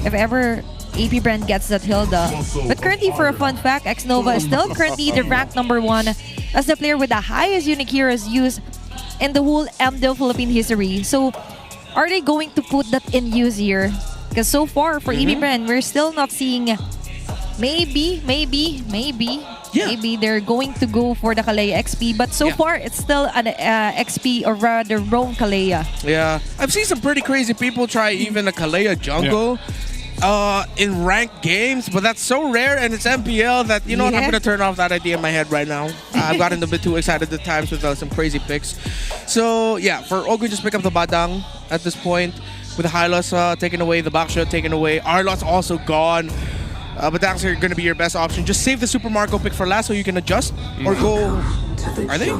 if ever AP Bren gets that Hilda. But currently, for a fun fact, Xnova is still currently the ranked #1 as the player with the highest unique heroes used in the whole MPL Philippine history. So, are they going to put that in use here? Because so far, for AP Bren, we're still not seeing... Maybe they're going to go for the Kalea XP, but so far it's still an XP or rather roam Kalea. Yeah, I've seen some pretty crazy people try even a Kalea jungle in ranked games, but that's so rare and it's MPL that, you know what, I'm going to turn off that idea in my head right now. I've gotten a bit too excited at times with some crazy picks. So yeah, for Ogwen, just pick up the Badang at this point with the Hylos taking away, the backshot taken away, Arlot's also gone. But that's going to be your best option. Just save the Super Marco pick for last so you can adjust or go... Are they?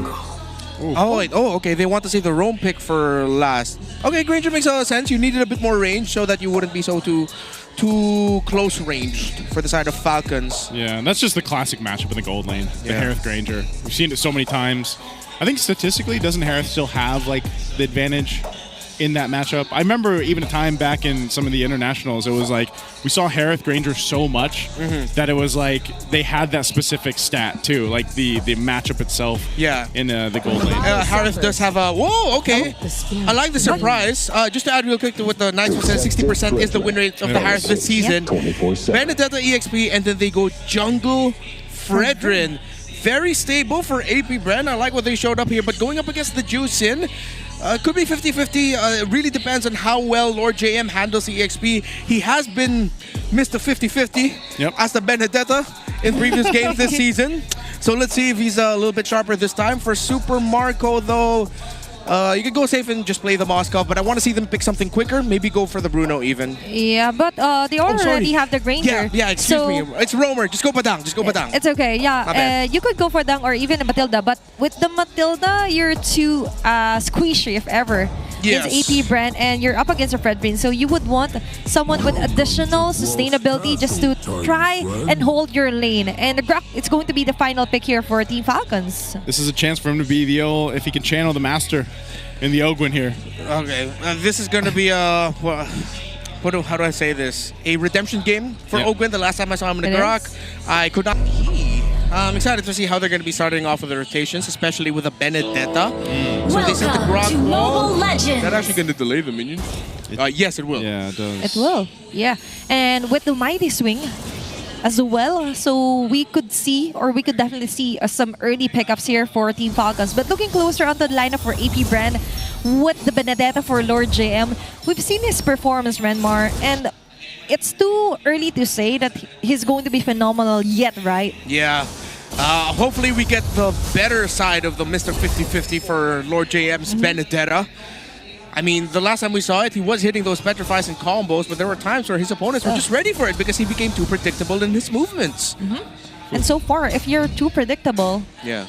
Oh, wait. Oh, okay. They want to save the roam pick for last. Okay, Granger makes a lot of sense. You needed a bit more range so that you wouldn't be so too close ranged for the side of Falcons. Yeah, and that's just the classic matchup in the gold lane, the Harith Granger. We've seen it so many times. I think statistically, doesn't Harith still have like the advantage in that matchup? I remember even a time back in some of the internationals, it was like we saw Harith Granger so much that it was like they had that specific stat too, like the matchup itself. Yeah, in the gold lane. Harith does have a okay. I like the surprise. Just to add real quick to what the 90%, 60% is the win rate of the Harith this season. Benedetta EXP, and then they go jungle Fredrin. Very stable for AP Bren. I like what they showed up here, but going up against the Juicin, could be 50-50. It really depends on how well Lord JM handles the EXP. He has been Mr. 50-50 as the Benedetta in previous games this season. So let's see if he's a little bit sharper this time. For Super Marco, though, you could go safe and just play the Moskov, but I want to see them pick something quicker. Maybe go for the Bruno even. Yeah, but they already have the Granger. Yeah, excuse me. It's Roamer. Just go Badang. Just go Badang. It's okay, yeah. You could go for Dang or even a Matilda, but with the Matilda, you're too squishy if ever. It's AP Bren and you're up against a Fredrin, so you would want someone with additional sustainability just to try and hold your lane. And it's going to be the final pick here for Team Falcons. This is a chance for him to be the if he can channel the master in the Ogwen here. Okay, this is going to be a... how do I say this? A redemption game for Ogwen. The last time I saw him in the Garak, I could not... I'm excited to see how they're going to be starting off with the rotations, especially with a Benedetta. So they set the Grok wall. Is that actually going to delay the minion? Yes, it will. Yeah, it does. It will, yeah. And with the Mighty Swing as well, so we could see, or we could definitely see some early pickups here for Team Falcons. But looking closer onto the lineup for AP Bren with the Benedetta for Lord JM, we've seen his performance, Renmar, and it's too early to say that he's going to be phenomenal yet, right? Yeah. Hopefully we get the better side of the Mr. 50-50 for Lord JM's Benedetta. I mean, the last time we saw it, he was hitting those petrifies and combos, but there were times where his opponents were just ready for it because he became too predictable in his movements. And so far, if you're too predictable,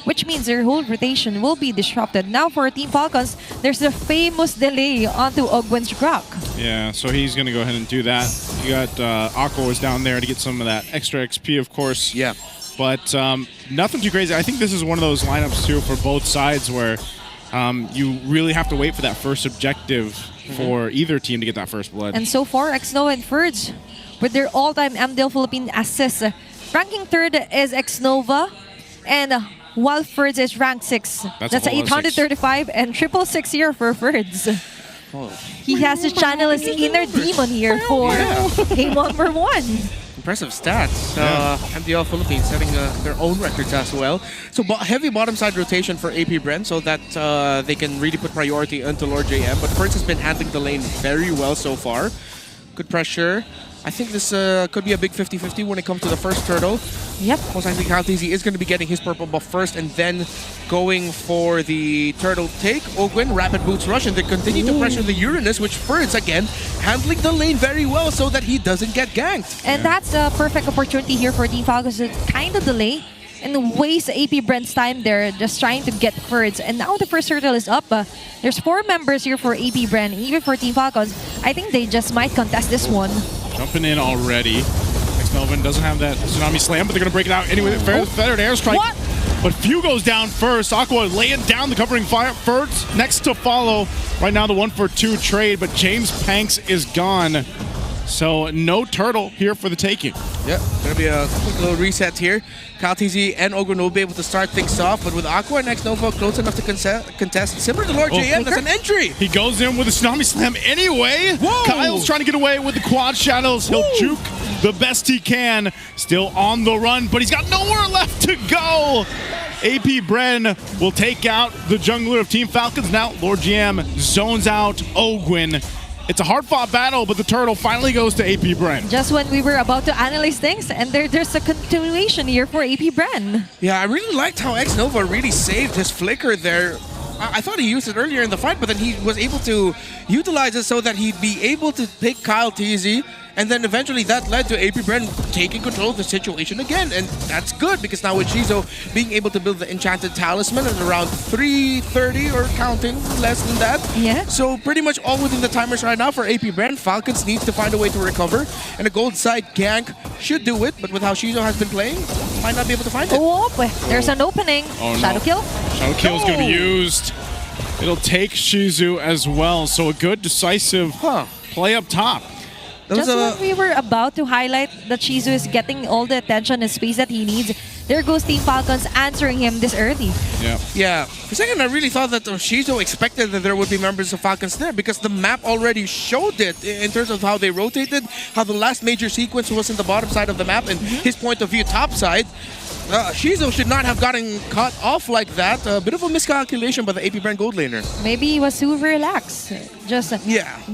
which means your whole rotation will be disrupted. Now for Team Falcons, there's the famous delay onto Ogwen's Grok. Yeah, so he's going to go ahead and do that. You got Aqua was down there to get some of that extra XP, of course. Yeah. But nothing too crazy. I think this is one of those lineups, too, for both sides where you really have to wait for that first objective for either team to get that first blood. And so far, Xnova and Furge, with their all-time MPL Philippine assists, ranking 3rd is Xnova, and while Furge is ranked 6. That's 835 and 666 here for Furge. He has to channel his inner demon here for game number 1. Impressive stats. MPL Philippines setting their own records as well. So heavy bottom side rotation for AP Bren so that they can really put priority into Lord JM. But Furge has been handling the lane very well so far. Good pressure. I think this could be a big 50-50 when it comes to the first turtle. Yep. Most likely Kaltizi is going to be getting his purple buff first and then going for the turtle take. Ogwen, rapid boots rush, and they continue to pressure the Uranus, which Furge, again, handling the lane very well so that he doesn't get ganked. And that's a perfect opportunity here for Team Falcons to kind of delay and waste AP Bren's time there, just trying to get Furge. And now the first turtle is up. There's 4 members here for AP Bren, even for Team Falcons. I think they just might contest this one. Jumping in already. Melvin doesn't have that Tsunami Slam, but they're going to break it out anyway. Feathered Airstrike. What? But Few goes down first. Aqua laying down the covering fire. First next to follow. Right now the 1-for-2 trade, but James Panks is gone. So no turtle here for the taking. Yeah, gonna be a quick little reset here. Kyle TZ and Ogren will be able to start things off, but with Aqua and X-Nova close enough to contest, similar to Lord JM, that's an entry. He goes in with a Tsunami Slam anyway. Whoa. Kyle's trying to get away with the quad shadows. He'll juke the best he can. Still on the run, but he's got nowhere left to go. AP Bren will take out the jungler of Team Falcons. Now Lord GM zones out Ogwin. It's a hard-fought battle, but the turtle finally goes to AP Bren. Just when we were about to analyze things, and there's a continuation here for AP Bren. Yeah, I really liked how X-Nova really saved his flicker there. I thought he used it earlier in the fight, but then he was able to utilize it so that he'd be able to pick Kyle TZ, and then eventually that led to AP Bren taking control of the situation again, and that's good because now with Shizo being able to build the Enchanted Talisman at around 330 or counting less than that. Yeah. So pretty much all within the timers right now for AP Bren. Falcons needs to find a way to recover, and a gold side gank should do it, but with how Shizo has been playing, might not be able to find it. Oh, there's an opening. Oh, no. Shadow kill. Shadow kill is going to be used. It'll take Shizu as well, so a good decisive play up top. Just when we were about to highlight that Shizu is getting all the attention and space that he needs, there goes Team Falcons answering him this early. Yeah. For a second, I really thought that Shizu expected that there would be members of Falcons there because the map already showed it in terms of how they rotated, how the last major sequence was in the bottom side of the map, and his point of view top side. Shizu should not have gotten cut off like that. A bit of a miscalculation by the AP Bren gold laner. Maybe he was too relaxed. Just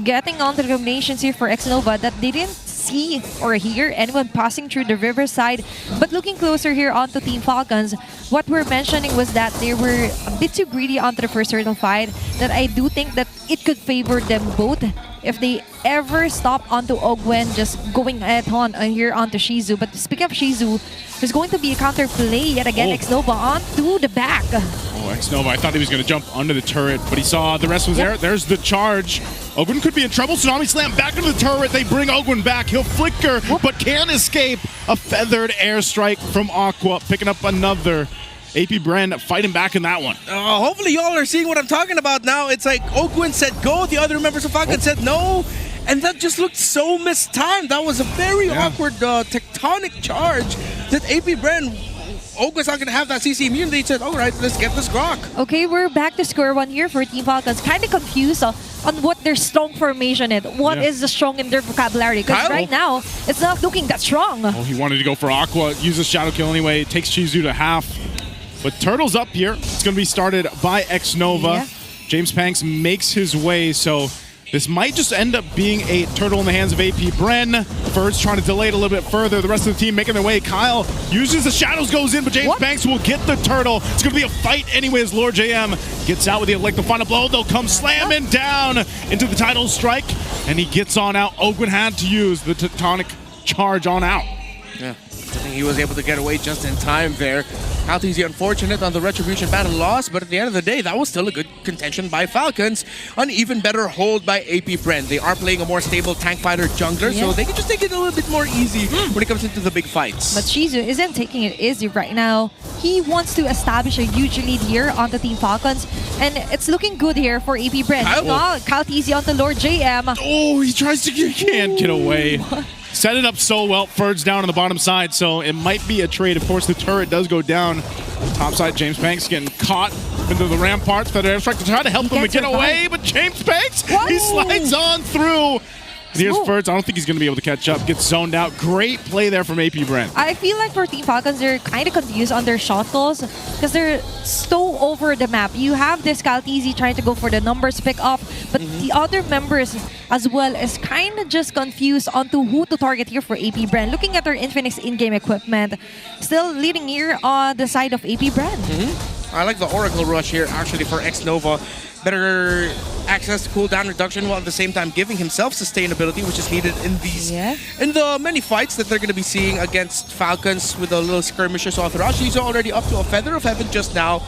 getting on the combinations here for X-Nova that they didn't see or hear anyone passing through the riverside. But looking closer here onto Team Falcons, what we're mentioning was that they were a bit too greedy onto the first turtle fight, that I do think that it could favor them both if they ever stop onto Ogwen just going head-on here onto Shizu. But speaking of Shizu, there's going to be a counter play yet again. X-Nova onto the back. Oh, X-Nova, I thought he was going to jump under the turret, but he saw the rest was there. There's the charge. Ogwen could be in trouble. Tsunami Slam back into the turret. They bring Ogwen back. He'll flicker, but can't escape. A feathered airstrike from Aqua, picking up another. AP Bren fighting back in that one. Hopefully y'all are seeing what I'm talking about now. It's like Ogwen said go, the other members of Falcon said no, and that just looked so mistimed. That was a very awkward tectonic charge that AP Bren, Ogwen's not going to have that CC immunity. He said, all right, let's get this grok. Okay, we're back to square one here for Team Falcons. Kind of confused on what their strong formation is. What is the strong in their vocabulary? Because right now, it's not looking that strong. Oh, he wanted to go for Aqua, use a shadow kill anyway. It takes Shizu to half. But Turtle's up here. It's going to be started by X-Nova. James Panks makes his way, so this might just end up being a turtle in the hands of AP Bren. Ferds trying to delay it a little bit further. The rest of the team making their way. Kyle uses the shadows, goes in, but James Panks will get the turtle. It's going to be a fight anyway as Lord JM gets out with the final blow. They'll come slamming down into the title strike, and he gets on out. Ogwen had to use the tectonic charge on out. Yeah, I think he was able to get away just in time there. How easy, unfortunate on the Retribution battle loss, but at the end of the day, that was still a good contention by Falcons. An even better hold by AP Bren. They are playing a more stable tank fighter jungler, so they can just take it a little bit more easy when it comes into the big fights. But Shizu isn't taking it easy right now. He wants to establish a huge lead here on the Team Falcons, and it's looking good here for AP Bren. Kyle TZ on the Lord JM. Oh, he tries to can't get away. Set it up so well. Ferds down on the bottom side, so it might be a trade. Of course, the turret does go down. Top side, James Panks getting caught into the ramparts. That airstrike to try to help him get away, but James Panks, he slides on through. And here's Ferds. I don't think he's going to be able to catch up. Gets zoned out. Great play there from AP Bren. I feel like for Team Falcons, they're kind of confused on their shot calls because they're so over the map. You have this Kyle TZ trying to go for the numbers pick up, but the other members as well is kind of just confused onto who to target here for AP Bren. Looking at their Infinix in-game equipment, still leading here on the side of AP Bren. I like the Oracle Rush here actually for X-Nova. Better access to cooldown reduction while at the same time giving himself sustainability, which is needed in these in the many fights that they're going to be seeing against Falcons with the little skirmishes all throughout. She's already up to a Feather of Heaven just now.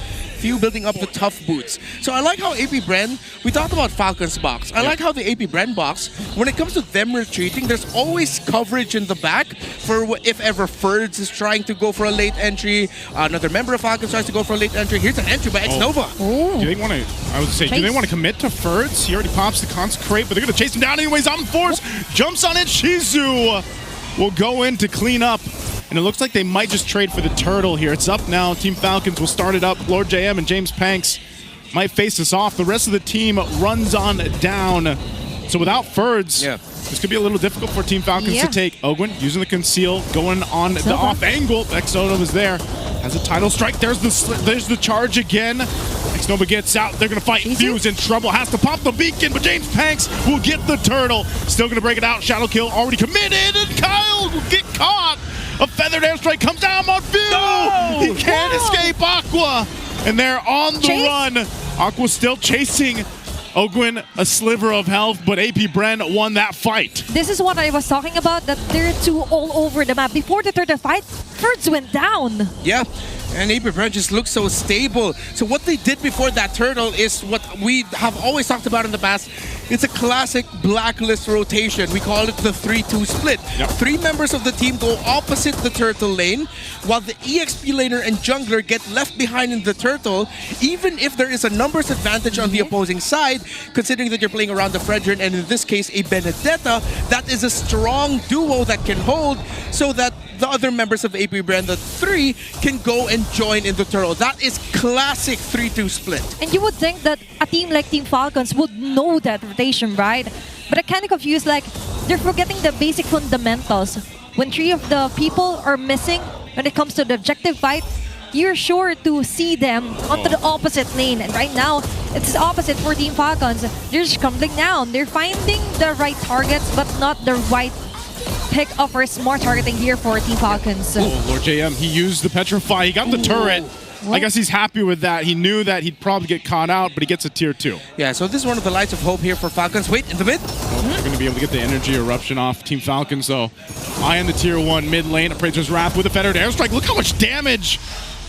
few building up the tough boots. So I like how AP Bren, we talked about Falcons box. I like how the AP Bren box, when it comes to them retreating, there's always coverage in the back for if ever Ferds is trying to go for a late entry, another member of Falcons tries to go for a late entry. Here's an entry by X-Nova. Do they want to, I would say, do they want to commit to Ferds? He already pops the Consecrate, but they're going to chase him down anyways. On force, jumps on it. Shizu will go in to clean up. And it looks like they might just trade for the turtle here. It's up now. Team Falcons will start it up. Lord JM and James Panks might face this off. The rest of the team runs on down. So without Ferds, this could be a little difficult for Team Falcons to take. Ogwin using the conceal, going on the off angle. X-Nova was there. Has a title strike. There's the charge again. X-Nova gets out. They're going to fight. Fuse in trouble. Has to pop the beacon, but James Panks will get the turtle. Still going to break it out. Shadow kill already committed, and Kyle will get caught. A feathered airstrike comes down on Fuse. No! He can't escape Aqua. And they're on the run. Aqua's still chasing Ogwin, a sliver of health, but AP Bren won that fight. This is what I was talking about, that they're two all over the map. Before the third fight, Ferds went down. Yeah, and AP Bren just looks so stable. So what they did before that turtle is what we have always talked about in the past. It's a classic blacklist rotation. We call it the 3-2 split. Three members of the team go opposite the turtle lane, while the EXP laner and jungler get left behind in the turtle, even if there is a numbers advantage on the opposing side, considering that you're playing around the Fredrin, and in this case, a Benedetta. That is a strong duo that can hold, so that the other members of AP Bren, the three, can go and join in the turtle. That is classic 3-2 split. And you would think that a team like Team Falcons would know that rotation, right? But I'm kind of confused, like, they're forgetting the basic fundamentals. When three of the people are missing when it comes to the objective fight, you're sure to see them onto the opposite lane. And right now, it's opposite for Team Falcons. They're just crumbling down. They're finding the right targets, but not the right pick up for smart targeting here for Team Falcons. Oh, Lord JM, he used the Petrify. He got the turret. I guess he's happy with that. He knew that he'd probably get caught out, but he gets a tier 2. Yeah, so this is one of the lights of hope here for Falcons. Wait, in the mid. They're going to be able to get the energy eruption off Team Falcons, though. Eye on the tier 1 mid lane. Appraiser's Wrath with a feathered airstrike. Look how much damage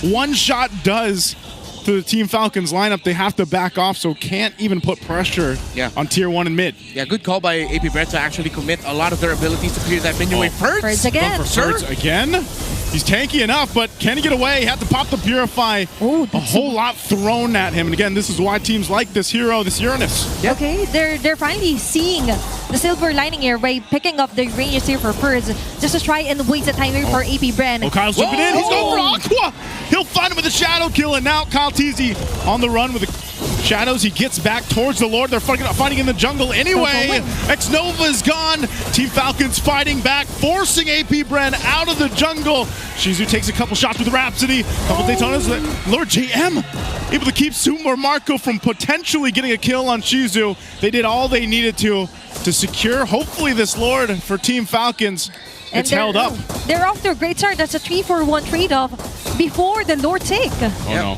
one shot does to the Team Falcons lineup. They have to back off, so can't even put pressure on tier 1 and mid. Yeah, good call by AP Bren to actually commit a lot of their abilities to clear that minion wave. Ferds again. Ferds again. He's tanky enough, but can he get away? He had to pop the Purify. A whole lot thrown at him. And again, this is why teams like this hero, this Uranus. Okay, they're finally seeing the silver lining here by picking up the ranges here for Ferds, just to try and waste the time here for AP Bren. Oh, Kyle's jumping in. He's going for Aqua. He'll find him with a shadow kill. And now Kyle Teasy on the run with the shadows. He gets back towards the Lord. They're fighting in the jungle anyway. X-Nova is gone. Team Falcons fighting back, forcing AP Bren out of the jungle. Shizu takes a couple shots with Rhapsody. Couple Daytonas. Lord JM able to keep Sumo or Marco from potentially getting a kill on Shizu. They did all they needed to secure, hopefully, this Lord for Team Falcons. It's held up. They're off to a great start. That's a 3-for-1 trade-off before the Lord take. Oh, no.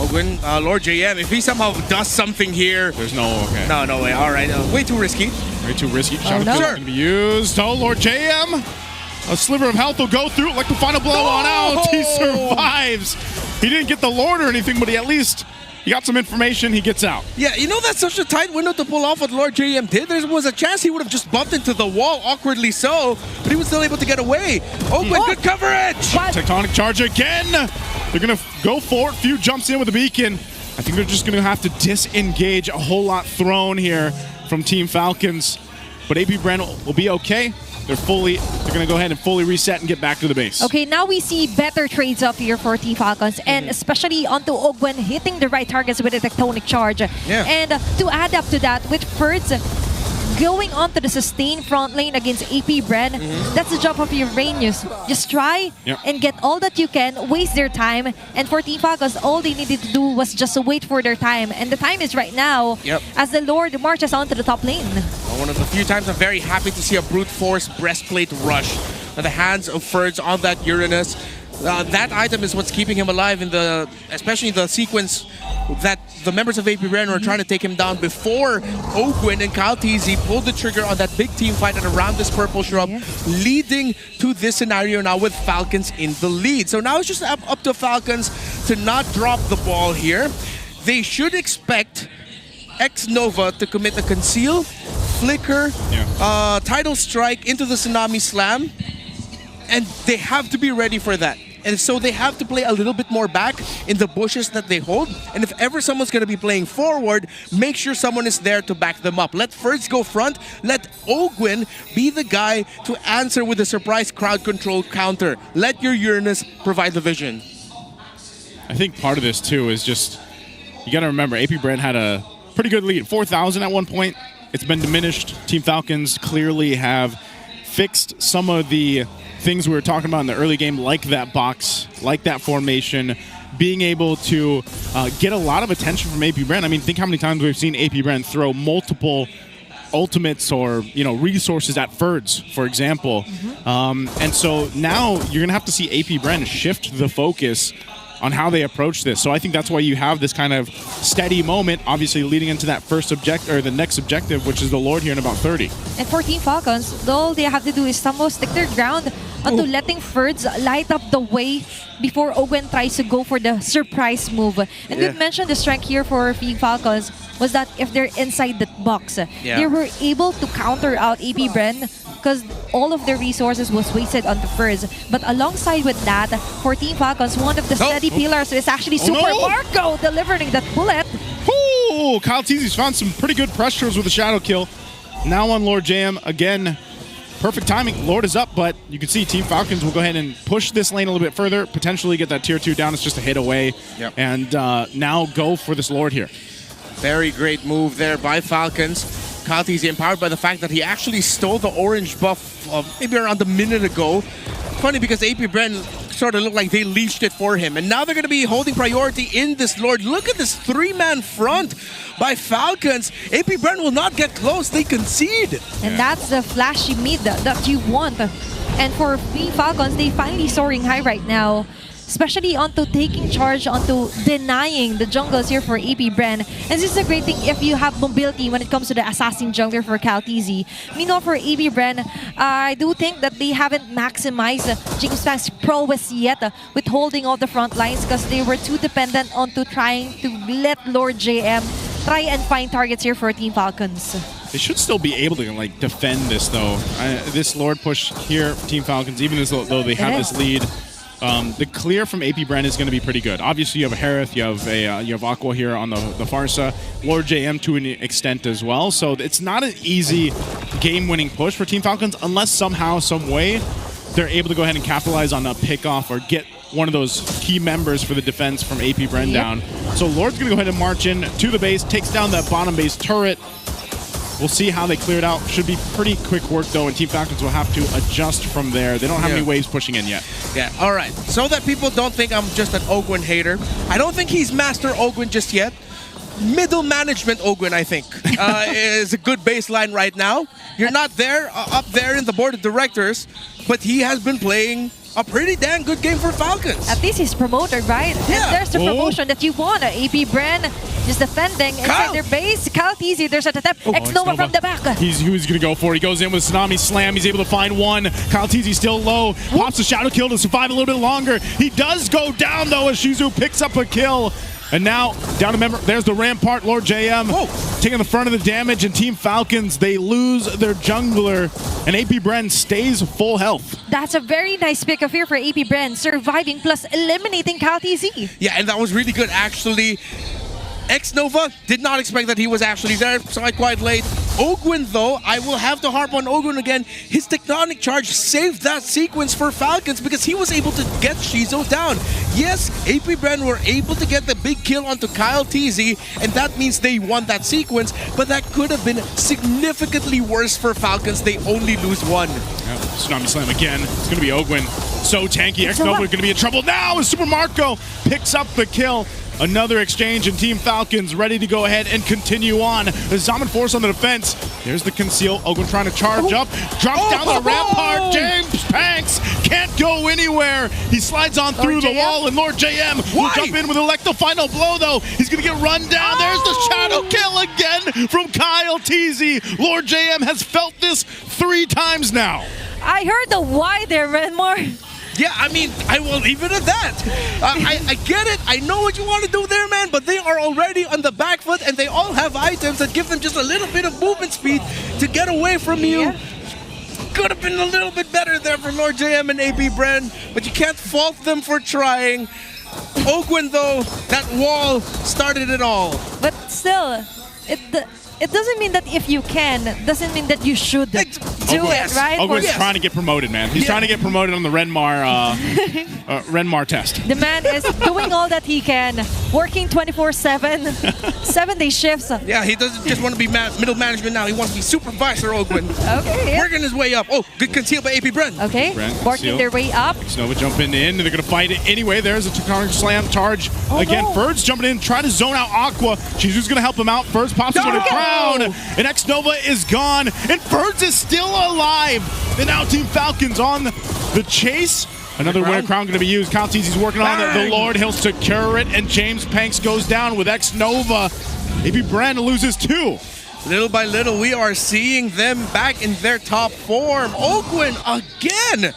Ogwin, Lord JM, if he somehow does something here... There's no way. All right. Way too risky. Way too risky. Shadow kill going to be used. Oh, Lord JM. A sliver of health will go through like the final blow on out. He survives. He didn't get the Lord or anything, but he at least... He got some information, he gets out. Yeah, you know, that's such a tight window to pull off what Lord JM did. There was a chance he would have just bumped into the wall, awkwardly so, but he was still able to get away. Oh, good coverage! Tectonic charge again! They're going to go for it. Few jumps in with the beacon. I think they're just going to have to disengage. A whole lot thrown here from Team Falcons. But AP Bren will be okay. They're going to go ahead and fully reset and get back to the base. Okay, now we see better trades up here for Team Falcons, and especially onto Ogwen hitting the right targets with a tectonic charge. And to add up to that, with Ferds going onto the sustained front lane against AP Bren, that's the job of Uranus. Just try and get all that you can, waste their time, and for Team Falcons, all they needed to do was just wait for their time. And the time is right now as the Lord marches onto the top lane. One of the few times I'm very happy to see a brute force breastplate rush at the hands of Ferds on that Uranus. That item is what's keeping him alive in especially the sequence that the members of AP Bren were trying to take him down before Ogwin and Kyle TZ pulled the trigger on that big team fight and around this purple shrub, leading to this scenario now with Falcons in the lead. So now it's just up to Falcons to not drop the ball here. They should expect X-Nova to commit a conceal, flicker, tidal strike into the tsunami slam, and they have to be ready for that. And so they have to play a little bit more back in the bushes that they hold. And if ever someone's going to be playing forward, make sure someone is there to back them up. Let Ferds go front. Let Ogwin be the guy to answer with a surprise crowd control counter. Let your Uranus provide the vision. I think part of this, too, is just, you got to remember, AP Bren had a pretty good lead. 4,000 at one point. It's been diminished. Team Falcons clearly have fixed some of the things we were talking about in the early game, like that box, like that formation, being able to get a lot of attention from AP Bren. I mean, think how many times we've seen AP Bren throw multiple ultimates or resources at Ferds, for example. And so now you're going to have to see AP Bren shift the focus on how they approach this. So I think that's why you have this kind of steady moment, obviously leading into that first objective, or the next objective, which is the Lord here in about 30. And for Team Falcons, all they have to do is somehow stick their ground onto letting Ferds light up the way before Ogwen tries to go for the surprise move. And we've mentioned the strength here for Team Falcons was that if they're inside that box, they were able to counter out AP Bren because all of their resources was wasted on the Ferds. But alongside with that, for Team Falcons, one of the steady pillars is actually Super Marco delivering that bullet. Ooh, Kyle Teasy's found some pretty good pressures with the shadow kill. Now on Lord JM, again, perfect timing. Lord is up, but you can see Team Falcons will go ahead and push this lane a little bit further, potentially get that tier 2 down. It's just a hit away. And now go for this Lord here. Very great move there by Falcons. Kalti's empowered by the fact that he actually stole the orange buff maybe around a minute ago. Funny because AP Bren sort of looked like they leashed it for him. And now they're going to be holding priority in this Lord. Look at this 3-man front by Falcons. AP Bren will not get close. They concede. And that's the flashy mid that you want. And for Team Falcons, they finally soaring high right now. Especially onto taking charge, onto denying the jungles here for AP Bren. And this is a great thing if you have mobility when it comes to the assassin jungler for Kaltizi. Meanwhile, for AP Bren, I do think that they haven't maximized James Fang's prowess yet with holding all the front lines because they were too dependent onto trying to let Lord JM try and find targets here for Team Falcons. They should still be able to defend this though. This Lord push here for Team Falcons, even though they have this lead. The clear from AP Bren is going to be pretty good. Obviously, you have a Harith, you have Aqua here on the Farsa, Lord JM to an extent as well. So it's not an easy game-winning push for Team Falcons unless somehow, some way, they're able to go ahead and capitalize on a pickoff or get one of those key members for the defense from AP Bren down. So Lord's going to go ahead and march in to the base, takes down that bottom base turret. We'll see how they clear it out. Should be pretty quick work, though, and Team Falcons will have to adjust from there. They don't have any waves pushing in yet. Yeah, all right. So that people don't think I'm just an Ogwin hater, I don't think he's Master Ogwin just yet. Middle management Ogwin, I think, is a good baseline right now. You're not there, up there in the board of directors, but he has been playing a pretty damn good game for Falcons. At least he's promoted, right? Yeah. And there's the promotion that you want. AP Bren just defending inside their base. Kaltizi, there's a attempt. X-Nova from the back. He's who he's going to go for. He goes in with Tsunami Slam. He's able to find one. Kaltizi still low. Pops a Shadow Kill to survive a little bit longer. He does go down, though, as Shizu picks up a kill. And now, down to member, there's the Rampart, Lord JM, taking the front of the damage, and Team Falcons, they lose their jungler, and AP Bren stays full health. That's a very nice pick of here for AP Bren, surviving plus eliminating Kaltizi. Yeah, and that was really good, actually. X-Nova did not expect that he was actually there, saw it quite late. Ogwin, though, I will have to harp on Ogwin again. His Tectonic Charge saved that sequence for Falcons because he was able to get Shizo down. Yes, AP Bren were able to get the big kill onto Kyle TZ, and that means they won that sequence, but that could have been significantly worse for Falcons. They only lose one. Tsunami Slam again. It's going to be Ogwin. So tanky. X-Nova going to be in trouble now as Super Marco picks up the kill. Another exchange, and Team Falcons ready to go ahead and continue on. The Zaman Force on the defense. There's the conceal. Ogwin trying to charge up. Drops down the rampart. James Panks can't go anywhere. He slides on through the wall, and Lord JM will jump in with Electo final blow, though. He's going to get run down. There's the shadow kill again from Kyle TZ. Lord JM has felt this 3 times now. I heard the why there, Renmore. Yeah, I mean, I will leave it at that. I get it. I know what you want to do there, man, but they are already on the back foot, and they all have items that give them just a little bit of movement speed to get away from you. Yeah. Could have been a little bit better there for Lord JM and AP Bren, but you can't fault them for trying. Ogwin, though, that wall started it all. But still, it doesn't mean that if you can, doesn't mean that you should do yes. it, right? Ogwin's yes. trying to get promoted, man. He's trying to get promoted on the Renmar test. The man is doing all that he can, working 24/7, 7-day shifts. Yeah, he doesn't just want to be middle management now. He wants to be supervisor, Ogwin. Okay. Yeah. Working his way up. Oh, good conceal by AP Bren. Okay, Bren, working seal. their way up. Nova jumping in, and they're going to fight it anyway. There's a Takara slam charge. Again, no. Ferds jumping in, try to zone out Aqua. Shizu's going to help him out. Ferds pops into the crown, and X-Nova is gone, and Ferds is still alive. And now Team Falcons on the chase. Another winner crown going to be used. Counties, he's working on the Lord. He'll secure it, and James Panks goes down with X-Nova. AP Bren loses 2. Little by little, we are seeing them back in their top form. Ogwin again.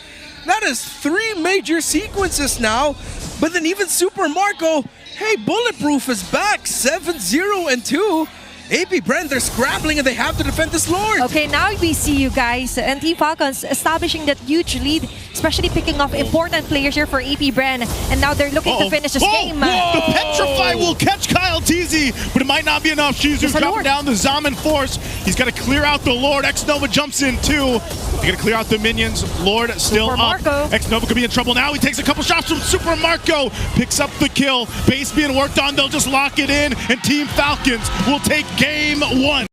That is 3 major sequences now. But then even Super Marco, hey, Bulletproof is back, 7-0-2. AP Bren, they're scrambling and they have to defend this Lord. Okay, now we see you guys and Team Falcons establishing that huge lead, especially picking off important players here for AP Bren. And now they're looking to finish this game. The Petrify will catch Kyle Teasy, but it might not be enough. Shizu's coming down the Zaman Force. He's got to clear out the Lord. X-Nova jumps in too. They got to clear out the minions. Lord still Super up. Marco. X-Nova could be in trouble now. He takes a couple shots from Super Marco. Picks up the kill. Base being worked on. They'll just lock it in. And Team Falcons will take game 1.